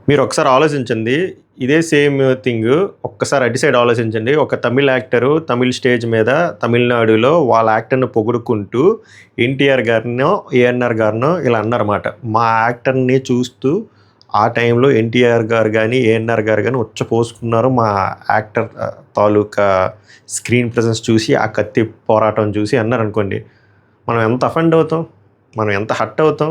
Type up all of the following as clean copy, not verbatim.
మీరు ఒకసారి ఆలోచించండి. ఇదే సేమ్ థింగ్ ఒక్కసారి అటు సైడ్ ఆలోచించండి. ఒక తమిళ్ యాక్టరు తమిళ్ స్టేజ్ మీద తమిళనాడులో వాళ్ళ యాక్టర్‌ని పొగుడుకుంటూ ఎన్టీఆర్ గారినో, ఏఎన్నార్ గారినో ఇలా అన్నారన్నమాట. మా యాక్టర్‌ని చూస్తూ ఆ టైంలో ఎన్టీఆర్ గారు గాని, ఏఎన్నార్ గారు గాని ఉచ్చపోసుకున్నారు. మా యాక్టర్ తాలూకా స్క్రీన్ ప్రెజెన్స్ చూసి, ఆ కత్తి పోరాటం చూసి అన్నారనుకోండి. మనం ఎంత అఫెండ్ అవుతాం? మనం ఎంత హర్ట్ అవుతాం?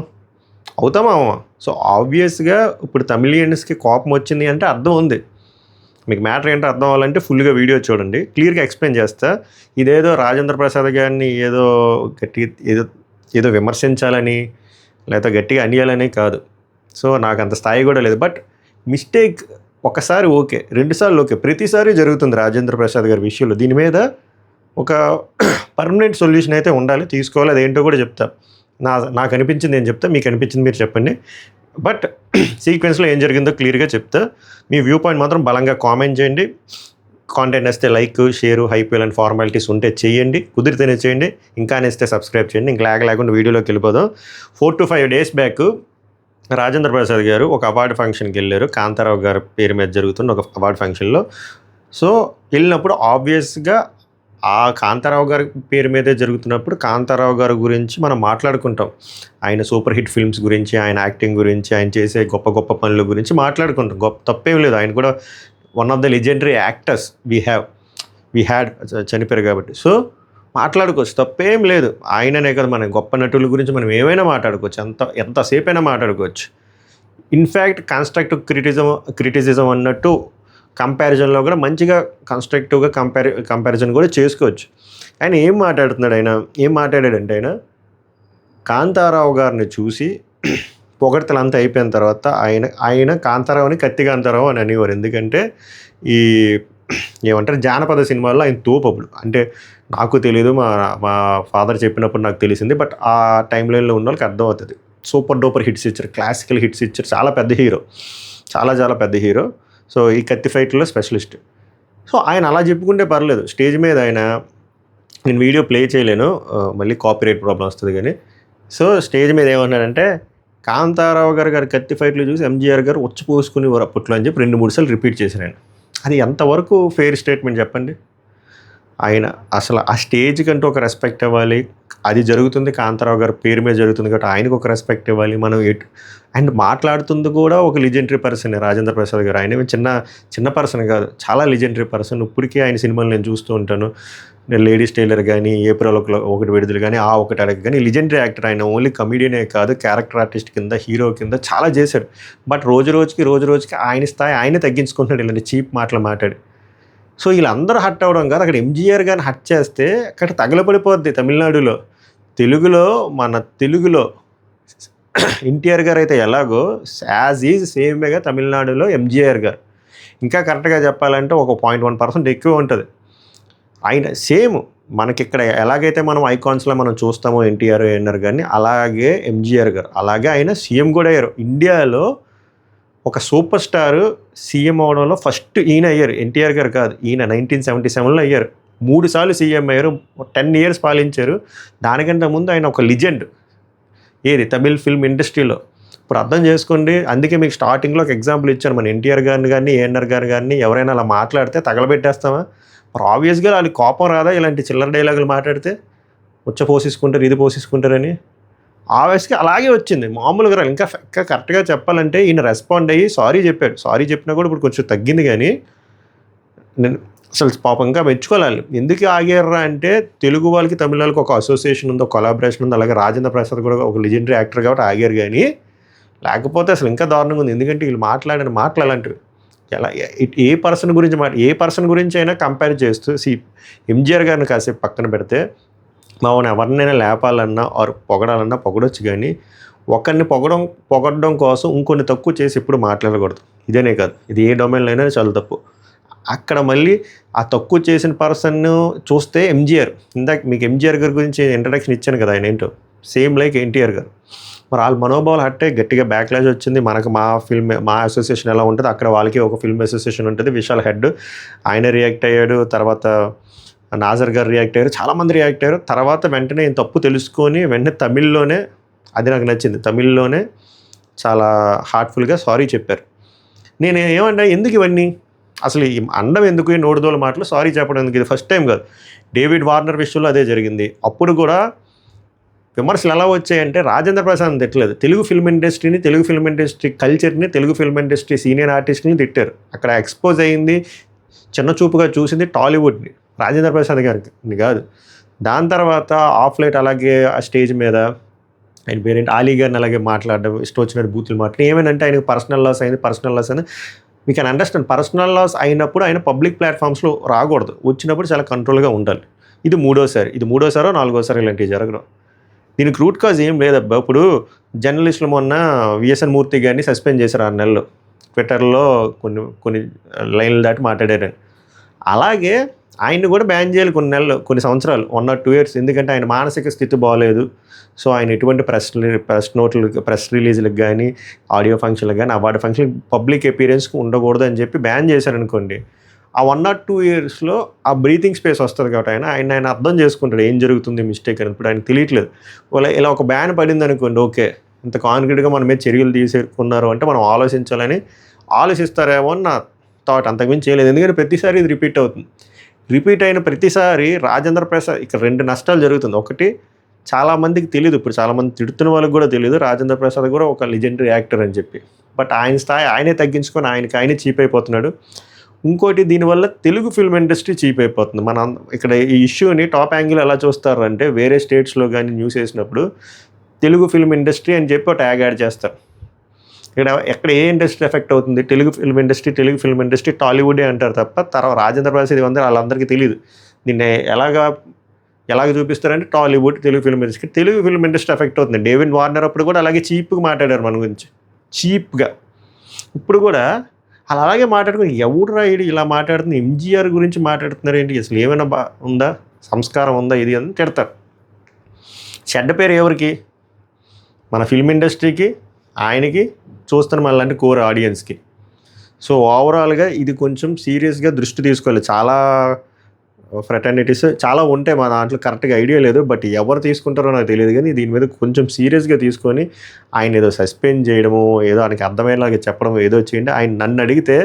అవుతామా? అవ్వమా? సో, ఆబ్వియస్‌గా ఇప్పుడు తమిళియన్స్‌కి కోపం వచ్చింది అంటే అర్థం ఉంది. మీకు మ్యాటర్ ఏంటో అర్థం అవ్వాలంటే ఫుల్‌గా వీడియో చూడండి. క్లియర్‌గా ఎక్స్‌ప్లెయిన్ చేస్తా. ఇదేదో రాజేంద్ర ప్రసాద్ గారిని ఏదో గట్టిగా ఏదో ఏదో విమర్శించాలని, లేకపోతే గట్టిగా అనియాలని కాదు. సో, నాకంత స్థాయి కూడా లేదు. బట్ మిస్టేక్ ఒకసారి ఓకే. 2 సార్లు ఓకే. ప్రతిసారి జరుగుతుంది రాజేంద్ర ప్రసాద్ గారి విషయంలో. దీని మీద ఒక పర్మనెంట్ సొల్యూషన్ అయితే ఉండాలి. తీసుకోవాలి. అదేంటో కూడా చెప్తా. నాకు అనిపించింది నేను చెప్తా. మీకు అనిపించింది మీరు చెప్పండి. బట్ సీక్వెన్స్‌లో ఏం జరిగిందో క్లియర్‌గా చెప్తా. మీ వ్యూ పాయింట్ మాత్రం బలంగా కామెంట్ చేయండి. కాంటెంట్ నచ్చితే లైక్, షేరు, హైప్ ఇలాంటి ఫార్మాలిటీస్ ఉంటే చేయండి. కుదిరితేనే చేయండి. ఇంకా నచ్చితే సబ్స్క్రైబ్ చేయండి. ఇంక లేకుండా వీడియోలోకి వెళ్ళిపోదాం. 4-5 డేస్ బ్యాక్ రాజేంద్ర ప్రసాద్ గారు ఒక అవార్డు ఫంక్షన్‌కి వెళ్ళారు. కాంతారావు గారి పేరు మీద జరుగుతున్న ఒక అవార్డు ఫంక్షన్‌లో. సో, వెళ్ళినప్పుడు ఆబ్వియస్‌గా ఆ కాంతారావు గారి పేరు మీదే జరుగుతున్నప్పుడు కాంతారావు గారి గురించి మనం మాట్లాడుకుంటాం. ఆయన సూపర్ హిట్ ఫిల్మ్స్ గురించి, ఆయన యాక్టింగ్ గురించి, ఆయన చేసే గొప్ప గొప్ప పనుల గురించి మాట్లాడుకుంటాం. తప్పేం లేదు. ఆయన కూడా one of the legendary actors we had చనిపోయారు కాబట్టి. సో, మాట్లాడుకోవచ్చు. తప్పేం లేదు. ఆయననే కదా మన గొప్ప నటుల గురించి మనం ఏమైనా మాట్లాడుకోవచ్చు. ఎంతసేపైనా మాట్లాడుకోవచ్చు. ఇన్ఫ్యాక్ట్ కన్స్ట్రక్టివ్ క్రిటిసిజం అన్నట్టు కంపారిజన్లో కూడా మంచిగా కన్స్ట్రక్టివ్గా కంపారిజన్ కూడా చేసుకోవచ్చు. ఆయన ఏం మాట్లాడాడంటే ఆయన కాంతారావు గారిని చూసి పొగడ్తలంతా అయిపోయిన తర్వాత ఆయన కాంతారావుని కత్తి కాంతారావు అని అనేవారు. ఎందుకంటే ఈ ఏమంటారు జానపద సినిమాల్లో ఆయన తోపప్పుడు. అంటే నాకు తెలియదు, మా ఫాదర్ చెప్పినప్పుడు నాకు తెలిసింది. బట్ ఆ టైం లైన్లో ఉన్న వాళ్ళకి అర్థమవుతుంది. సూపర్ డూపర్ హిట్స్ ఇచ్చారు, క్లాసికల్ హిట్స్ ఇచ్చారు. చాలా పెద్ద హీరో, చాలా పెద్ద హీరో. సో, ఈ కత్తి ఫైట్లో స్పెషలిస్ట్. సో, ఆయన అలా చెప్పుకుంటే పర్లేదు. స్టేజ్ మీద ఆయన నేను వీడియో ప్లే చేయలేను, మళ్ళీ కాపీరైట్ ప్రాబ్లం వస్తుంది కానీ. సో, స్టేజ్ మీద ఏమన్నాడంటే కాంతారావు గారి కత్తి ఫైట్లు చూసి ఎంజీఆర్ గారు ఉచ్చపోసుకునేవారు అప్పట్లో అని చెప్పి 2-3 సార్లు రిపీట్ చేశారు ఆయన. అది ఎంతవరకు ఫెయిర్ స్టేట్మెంట్ చెప్పండి? ఆయన అసలు ఆ స్టేజ్కి అంటూ ఒక రెస్పెక్ట్ ఇవ్వాలి. అది జరుగుతుంది కాంతారావు గారి పేరు మీద జరుగుతుంది కాబట్టి ఆయనకు ఒక రెస్పెక్ట్ ఇవ్వాలి. మనం అండ్ మాట్లాడుతుంది కూడా ఒక లెజెండరీ పర్సన్ రాజేంద్ర ప్రసాద్ గారు. ఆయన చిన్న పర్సన్ కాదు, చాలా లెజెండరీ పర్సన్. ఇప్పటికీ ఆయన సినిమాలు నేను చూస్తూ ఉంటాను. లేడీస్ టైలర్ కానీ, ఏప్రిల్ 1 విడుదల కానీ, ఆ ఒకటి అడగ కానీ లెజెండరీ యాక్టర్. ఆయన ఓన్లీ కమెడియనే కాదు, క్యారెక్టర్ ఆర్టిస్ట్ కింద, హీరో కింద చాలా చేశాడు. బట్ రోజు రోజుకి ఆయన స్థాయి ఆయనే తగ్గించుకుంటున్నాడు ఇలాంటి చీప్ మాటలు మాట్లాడి. సో, వీళ్ళందరూ హర్ట్ అవ్వడం కాదు, అక్కడ ఎంజీఆర్ గారిని హర్ట్ చేస్తే అక్కడ తగలపడిపోద్ది. తమిళనాడులో మన తెలుగులో ఎన్టీఆర్ గారు అయితే ఎలాగో యాజ్ ఈజ్ సేమ్గా తమిళనాడులో ఎంజీఆర్ గారు. ఇంకా కరెక్ట్గా చెప్పాలంటే ఒక 0.1% ఎక్కువ ఉంటుంది. ఆయన సేమ్ మనకిక్కడ ఎలాగైతే మనం ఐకాన్స్లో మనం చూస్తామో ఎన్టీఆర్, ఏఎన్ఆర్ గారిని, అలాగే ఎంజీఆర్ గారు, అలాగే ఆయన సీఎం కూడా అయ్యారు. ఇండియాలో ఒక సూపర్ స్టార్ సీఎం అవడంలో ఫస్ట్ ఈయన అయ్యారు, ఎన్టీఆర్ గారు కాదు. ఈయన 1977లో అయ్యారు. 3 సార్లు సీఎం అయ్యారు, 10 years పాలించారు. దానికంటే ముందు ఆయన ఒక లిజెండ్ తమిళ్ ఫిల్మ్ ఇండస్ట్రీలో. ఇప్పుడు అర్థం చేసుకోండి. అందుకే మీకు స్టార్టింగ్లో ఒక ఎగ్జాంపుల్ ఇచ్చాను. మన ఎన్టీఆర్ గారిని కానీ, ఏఎన్ఆర్ గారు కానీ ఎవరైనా అలా మాట్లాడితే తగలబెట్టేస్తామా? మరి ఆబ్వియస్గా వాళ్ళకి కోపం రాదా ఇలాంటి చిల్లర డైలాగులు మాట్లాడితే? పోసేసుకుంటారు, ఇది పోసేసుకుంటారని. ఆవేశకి అలాగే వచ్చింది, మామూలుగా. ఇంకా కరెక్ట్గా చెప్పాలంటే ఈయన రెస్పాండ్ అయ్యి సారీ చెప్పాడు. సారీ చెప్పినా కూడా ఇప్పుడు కొంచెం తగ్గింది. కానీ నేను అసలు పాపంగా మెచ్చుకోవాలి. ఎందుకు ఆగారా అంటే తెలుగు వాళ్ళకి తమిళ వాళ్ళకి ఒక అసోసియేషన్ ఉంది, ఒక కొలాబరేషన్ ఉంది. అలాగే రాజేంద్ర ప్రసాద్ కూడా ఒక లెజెండరీ యాక్టర్ కాబట్టి ఆగారు. కానీ లేకపోతే అసలు ఇంకా దారుణంగా ఉంది. ఎందుకంటే వీళ్ళు మాట్లాడిన మాటలు అలాంటివి. ఎలా ఏ పర్సన్ గురించి అయినా కంపేర్ చేస్తూ ఎంజీఆర్ గారిని కాసేపు పక్కన పెడితే మనం ఎవరినైనా లేపాలన్నా ఆర్ పొగడాలన్నా పొగడొచ్చు. కానీ ఒకరిని పొగడడం కోసం ఇంకొన్ని తక్కువ చేసి ఎప్పుడు మాట్లాడకూడదు. ఇదేనే కాదు, ఇది ఏ డొమైన్లో అయినా చాలా తప్పు. అక్కడ మళ్ళీ ఆ తక్కువ చేసిన పర్సన్ చూస్తే ఎంజీఆర్, ఇందాక మీకు ఎంజీఆర్ గారి గురించి ఇంట్రడక్షన్ ఇచ్చాను కదా, ఆయన ఏంటో సేమ్ లైక్ ఎన్టీఆర్ గారు. మరి వాళ్ళ మనోభావాలు హట్టే గట్టిగా బ్యాక్లాష్ వచ్చింది. మనకు మా అసోసియేషన్ ఎలా ఉంటుంది, అక్కడ వాళ్ళకి ఒక ఫిల్మ్ అసోసియేషన్ ఉంటుంది. విశాల్ హెడ్ ఆయన రియాక్ట్ అయ్యాడు. తర్వాత నాజర్ గారు రియాక్ట్ అయ్యారు. చాలామంది రియాక్ట్ అయ్యారు. తర్వాత వెంటనే ఈయన తప్పు తెలుసుకొని వెంటనే తమిళ్లోనే, అది నాకు నచ్చింది, తమిళ్లోనే చాలా హార్ట్ఫుల్గా సారీ చెప్పారు. నేను ఏమన్నా ఎందుకు ఇవన్నీ అసలు ఈ అండం ఎందుకు, ఈ నోటిదోల మాటలు సారీ చెప్పడం ఎందుకు, ఇది ఫస్ట్ టైం కాదు. డేవిడ్ వార్నర్ విషయంలో అదే జరిగింది. అప్పుడు కూడా విమర్శలు ఎలా వచ్చాయంటే రాజేంద్ర ప్రసాద్ తిట్టలేదు, తెలుగు ఫిల్మ్ ఇండస్ట్రీని, తెలుగు ఫిల్మ్ ఇండస్ట్రీ కల్చర్ని, తెలుగు ఫిల్మ్ ఇండస్ట్రీ సీనియర్ ఆర్టిస్ట్ని తిట్టారు. అక్కడ ఎక్స్పోజ్ అయ్యింది, చిన్న చూపుగా చూసింది టాలీవుడ్ని, రాజేంద్ర ప్రసాద్ గారికి కాదు. దాని తర్వాత ఆఫ్ లైట్ అలాగే ఆ స్టేజ్ మీద ఆయన పేరేంటి ఆలీ గారిని అలాగే మాట్లాడడం, ఇష్టం వచ్చినట్టు బూతులు మాట్లాడడం. ఏమేనంటే ఆయనకు పర్సనల్ లాస్ అయింది, పర్సనల్ లాస్ అని we can understand. Personal loss అయినప్పుడు ఆయన పబ్లిక్ ప్లాట్ఫామ్స్లో రాకూడదు, వచ్చినప్పుడు చాలా కంట్రోల్గా ఉండాలి. ఇది మూడోసారో నాలుగోసారి ఇలాంటివి జరగడం. దీనికి రూట్ కాజ్ ఏం లేదబ్బా. ఇప్పుడు జర్నలిస్టులు మొన్న విఎస్ఎన్ మూర్తి గారిని సస్పెండ్ చేశారు 6 నెలలు, ట్విట్టర్లో కొన్ని లైన్లు దాటి మాట్లాడారని. అలాగే ఆయన్ని కూడా బ్యాన్ చేయాలి కొన్ని సంవత్సరాలు, 1 or 2 years. ఎందుకంటే ఆయన మానసిక స్థితి బాగోలేదు. సో ఆయన ఎటువంటి ప్రెస్ రిలీజ్లకు కానీ, ఆడియో ఫంక్షన్లకు కానీ, అవార్డు ఫంక్షన్, పబ్లిక్ అపీరెన్స్కి ఉండకూడదు అని చెప్పి బ్యాన్ చేశారనుకోండి. ఆ 1 or 2 yearsలో ఆ బ్రీతింగ్ స్పేస్ వస్తుంది కాబట్టి ఆయన అర్థం చేసుకుంటాడు ఏం జరుగుతుంది మిస్టేక్ అని. ఇప్పుడు ఆయనకు తెలియట్లేదు. ఇలా ఒక బ్యాన్ పడింది అనుకోండి, ఓకే ఇంత కాన్క్రీట్గా మన మీద చర్యలు తీసుకున్నారు అంటే మనం ఆలోచించాలని ఆలోచిస్తారేమో అని నా థాట్. అంతకుమించి చేయలేదు. ఎందుకంటే ప్రతిసారి ఇది రిపీట్ అవుతుంది. రిపీట్ అయిన ప్రతిసారి రాజేంద్ర ప్రసాద్ ఇక్కడ 2 నష్టాలు జరుగుతుంది. ఒకటి, చాలామందికి తెలియదు, ఇప్పుడు చాలామంది తిడుతున్న వాళ్ళకి కూడా తెలియదు రాజేంద్ర ప్రసాద్ కూడా ఒక లెజెండరీ యాక్టర్ అని చెప్పి. బట్ ఆయన స్థాయి ఆయనే తగ్గించుకొని ఆయనే చీప్ అయిపోతున్నాడు. ఇంకోటి, దీనివల్ల తెలుగు ఫిల్మ్ ఇండస్ట్రీ చీప్ అయిపోతుంది. ఇక్కడ ఈ ఇష్యూని టాప్ యాంగిల్ ఎలా చూస్తారంటే, వేరే స్టేట్స్లో కానీ న్యూస్ వేసినప్పుడు తెలుగు ఫిల్మ్ ఇండస్ట్రీ అని చెప్పి ఒక ట్యాగ్ యాడ్ చేస్తారు. ఎక్కడ ఏ ఇండస్ట్రీ ఎఫెక్ట్ అవుతుంది, తెలుగు ఫిల్మ్ ఇండస్ట్రీ టాలీవుడే అంటారు తప్ప తర్వాత రాజేంద్ర ప్రసాద్ ఇవందరూ వాళ్ళందరికీ తెలియదు. దీన్ని ఎలాగ చూపిస్తారంటే Tollywood, Telugu film industry effect అవుతుంది. డేవిడ్ వార్నర్ అప్పుడు కూడా అలాగే చీప్గా మాట్లాడారు మన గురించి, చీప్గా. ఇప్పుడు కూడా అలాగే మాట్లాడుకుని ఎవడు రాయుడు ఇలా మాట్లాడుతుంది, ఎంజీఆర్ గురించి మాట్లాడుతున్నారు ఏంటి, అసలు ఏమైనా ఉందా, సంస్కారం ఉందా, ఇది అని తిడతారు. చెడ్డ పేరు ఎవరికి, మన ఫిల్మ్ ఇండస్ట్రీకి, ఆయనకి, చూస్తున్న మనలాంటి కోర్ ఆడియన్స్కి. సో ఓవరాల్గా ఇది కొంచెం సీరియస్గా దృష్టి తీసుకోవాలి. చాలా ఫ్రెటర్నిటీస్ చాలా ఉంటాయి, మా దాంట్లో కరెక్ట్గా ఐడియా లేదు. బట్ ఎవరు తీసుకుంటారో నాకు తెలియదు, కానీ దీని మీద కొంచెం సీరియస్గా తీసుకొని ఆయన ఏదో సస్పెండ్ చేయడము, ఏదో ఆయనకి అర్థమయ్యేలాగా చెప్పడం ఏదో చేయండి. ఆయన నన్ను అడిగితే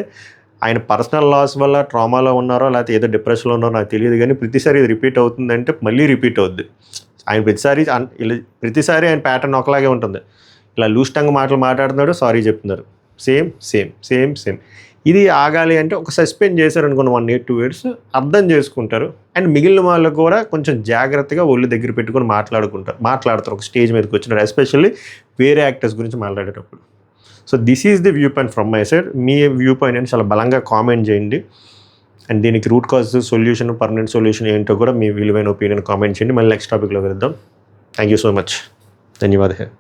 ఆయన పర్సనల్ లాస్ వల్ల ట్రామాలో ఉన్నారో లేకపోతే ఏదో డిప్రెషన్లో ఉన్నారో నాకు తెలియదు, కానీ ప్రతిసారి ఇది రిపీట్ అవుతుందంటే మళ్ళీ రిపీట్ అవుద్ది. ఆయన ప్రతిసారి ఆయన ప్యాటర్న్ ఒకలాగే ఉంటుంది. ఇలా లూజ్ టంగ్ మాటలు మాట్లాడుతున్నాడు, సారీ చెప్తున్నారు, సేమ్. ఇది ఆగాలి అంటే ఒక సస్పెండ్ చేశారనుకున్న 1 year 2 years అర్థం చేసుకుంటారు. అండ్ మిగిలిన వాళ్ళు కూడా కొంచెం జాగ్రత్తగా ఒళ్ళు దగ్గర పెట్టుకొని మాట్లాడతారు ఒక స్టేజ్ మీదకి వచ్చినారు, ఎస్పెషల్లీ వేరే యాక్టర్స్ గురించి మాట్లాడేటప్పుడు. So this is the view point from my side. Me view point అని చాలా బలంగా కామెంట్ చేయండి. అండ్ దీనికి root cause, solution, permanent solution ఏంటో కూడా మీ విలువైన ఒపీనియన్ కామెంట్ చేయండి. మళ్ళీ నెక్స్ట్ టాపిక్లో వెళ్దాం. Thank you so much. ధన్యవాదాలు.